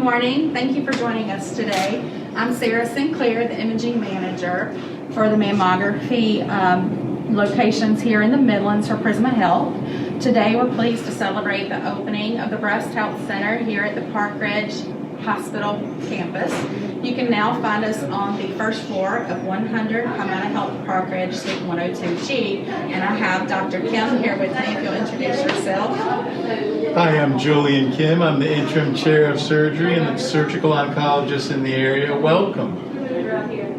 morning. Thank you for joining us today. I'm Sarah Sinclair, the imaging manager for the mammography locations here in the Midlands for Prisma Health. Today we're pleased to celebrate the opening of the Breast Health Center here at the Parkridge Hospital campus. You can now find us on the first floor of 100 Humana Health Parkridge, Suite 102G, and I have Dr. Kim here with me. If you'll introduce yourself. Hi, I'm Julian Kim. I'm the interim chair of surgery and the surgical oncologist in the area. Welcome.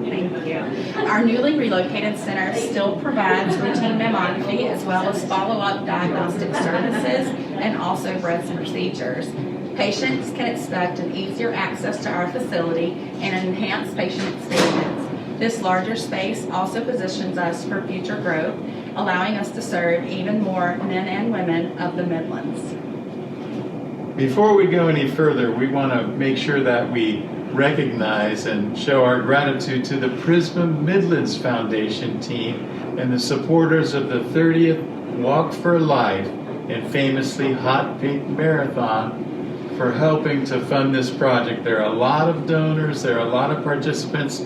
Thank you. Our newly relocated center still provides routine mammography as well as follow-up diagnostic services and also breast procedures. Patients can expect an easier access to our facility and an enhanced patient experience. This larger space also positions us for future growth, allowing us to serve even more men and women of the Midlands. Before we go any further, we want to make sure that we recognize and show our gratitude to the Prisma Midlands Foundation team and the supporters of the 30th Walk for Life and famously Hot Pink Marathon for helping to fund this project. There are a lot of donors, there are a lot of participants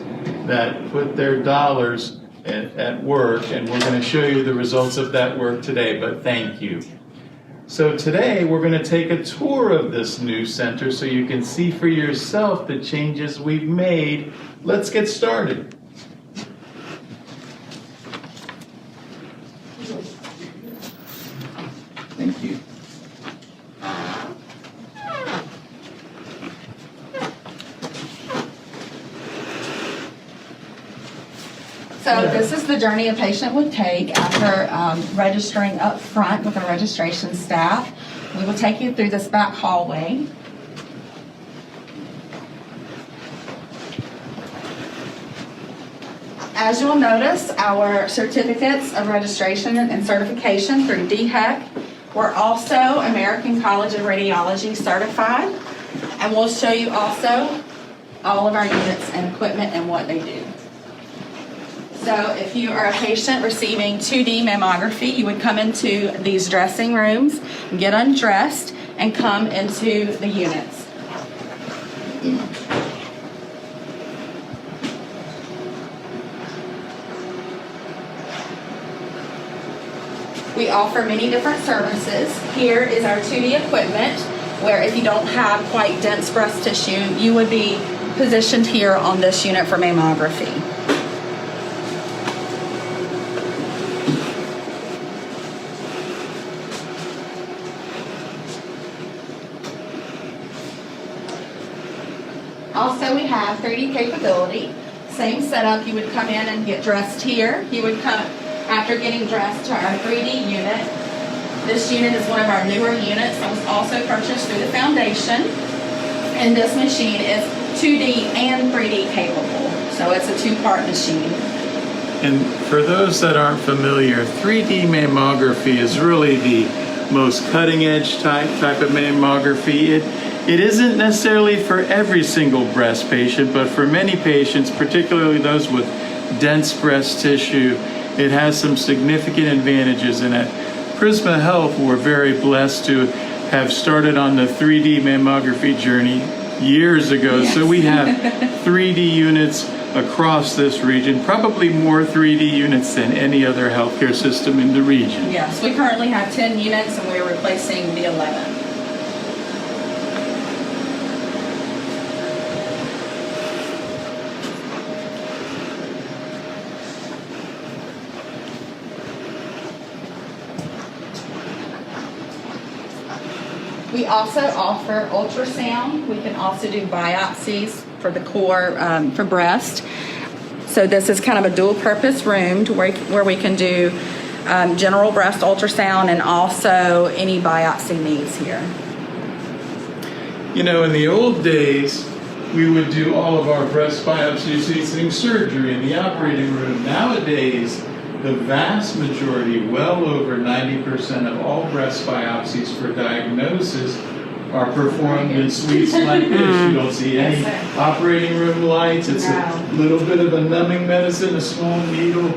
that put their dollars at work, and we're going to show you the results of that work today, but thank you. So today we're going to take a tour of this new center so you can see for yourself the changes we've made. Let's get started. Thank you. So this is the journey a patient would take after registering up front with a registration staff. We will take you through this back hallway. As you'll notice, our certificates of registration and certification through DHEC. We're also American College of Radiology certified, and we'll show you also all of our units and equipment and what they do. So if you are a patient receiving 2D mammography, you would come into these dressing rooms, get undressed, and come into the units. We offer many different services. Here is our 2D equipment, where if you don't have quite dense breast tissue, you would be positioned here on this unit for mammography. Also, we have 3D capability. Same setup, you would come in and get dressed here. You would come, after getting dressed, to our 3D unit. This unit is one of our newer units that was also purchased through the foundation. And this machine is 2D and 3D capable. So it's a two-part machine. And for those that aren't familiar, 3D mammography is really the most cutting-edge type of mammography. It isn't necessarily for every single breast patient, but for many patients, particularly those with dense breast tissue, it has some significant advantages. And at Prisma Health, we're very blessed to have started on the 3D mammography journey years ago. Yes. So we have 3D units across this region, probably more 3D units than any other healthcare system in the region. Yes, we currently have 10 units and we're replacing the 11. We also offer ultrasound. We can also do biopsies for the core, for breast. So this is kind of a dual purpose room to where we can do general breast ultrasound and also any biopsy needs here. You know, in the old days, we would do all of our breast biopsies using surgery in the operating room. Nowadays, the vast majority, well over 90% of all breast biopsies for diagnosis are performed in suites like this. You don't see any operating room lights. It's a little bit of a numbing medicine, a small needle,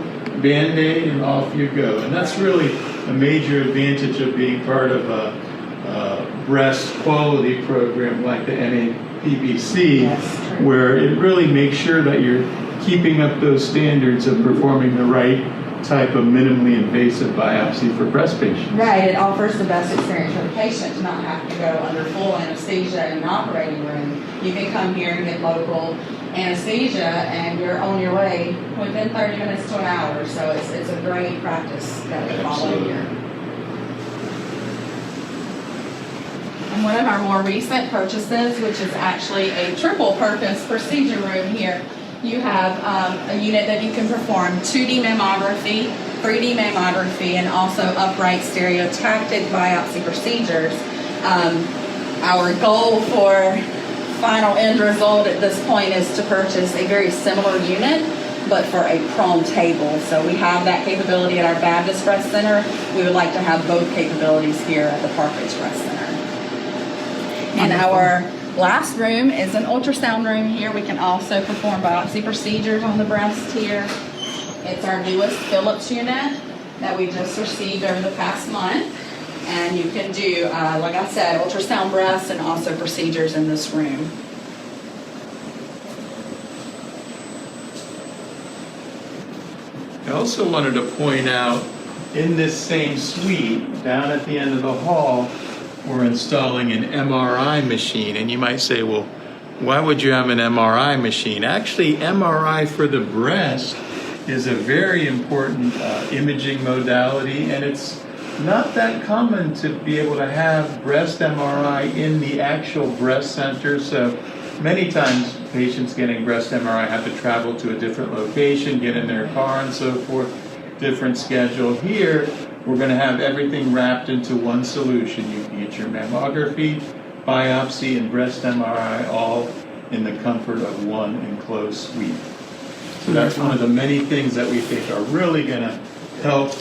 Band-Aid, and off you go. And that's really a major advantage of being part of a breast quality program like the NAPBC, Yes, true. where it really makes sure that you're keeping up those standards of performing the right type of minimally invasive biopsy for breast patients. Right, it offers the best experience for the patient to not have to go under full anesthesia in an operating room. You can come here and get local anesthesia and you're on your way within 30 minutes to an hour. So it's a great practice that we follow Absolutely. here. And one of our more recent purchases, which is actually a triple purpose procedure room here, you have a unit that you can perform 2D mammography, 3D mammography, and also upright stereotactic biopsy procedures. Our goal for final end result at this point is to purchase a very similar unit, but for a prone table. So we have that capability at our Baptist Breast Center. We would like to have both capabilities here at the Parkridge Breast Center. And our last room is an ultrasound room here. We can also perform biopsy procedures on the breast here. It's our newest Philips unit that we just received over the past month. And you can do, like I said, ultrasound breasts and also procedures in this room. I also wanted to point out, in this same suite, down at the end of the hall, we're installing an MRI machine. And you might say, well, why would you have an MRI machine? Actually, MRI for the breast is a very important imaging modality, and it's not that common to be able to have breast MRI in the actual breast center. So many times patients getting breast MRI have to travel to a different location, get in their car and so forth, different schedule. Here, we're going to have everything wrapped into one solution. You can get your mammography, biopsy, and breast MRI all in the comfort of one enclosed suite. So that's one of the many things that we think are really going to help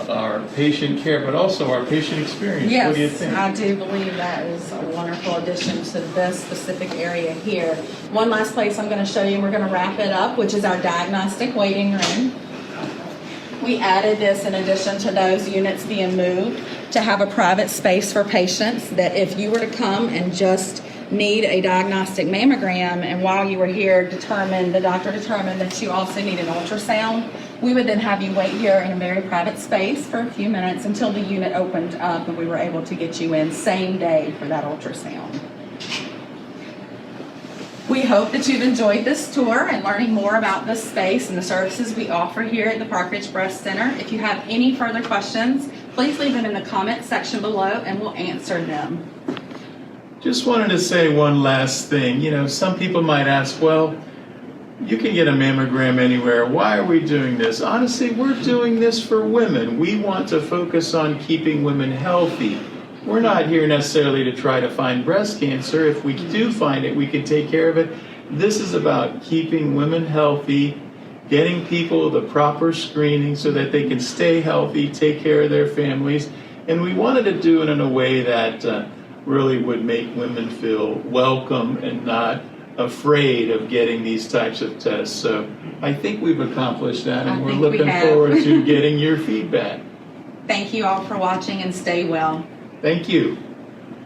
our patient care, but also our patient experience. Yes, what do you think? I do believe that is a wonderful addition to this specific area here. One last place I'm going to show you, and we're going to wrap it up, which is our diagnostic waiting room. We added this in addition to those units being moved to have a private space for patients, that if you were to come and just need a diagnostic mammogram, and while you were here the doctor determined that you also need an ultrasound, we would then have you wait here in a very private space for a few minutes until the unit opened up and we were able to get you in same day for that ultrasound. We hope that you've enjoyed this tour and learning more about this space and the services we offer here at the Parkridge Breast Center. If you have any further questions, please leave them in the comment section below and we'll answer them. Just wanted to say one last thing. You know, some people might ask, well, you can get a mammogram anywhere. Why are we doing this? Honestly, we're doing this for women. We want to focus on keeping women healthy. We're not here necessarily to try to find breast cancer. If we do find it, we can take care of it. This is about keeping women healthy, getting people the proper screening so that they can stay healthy, take care of their families. And we wanted to do it in a way that really would make women feel welcome and not afraid of getting these types of tests. So I think we've accomplished that, and we're looking forward to getting your feedback. Thank you all for watching and stay well. Thank you.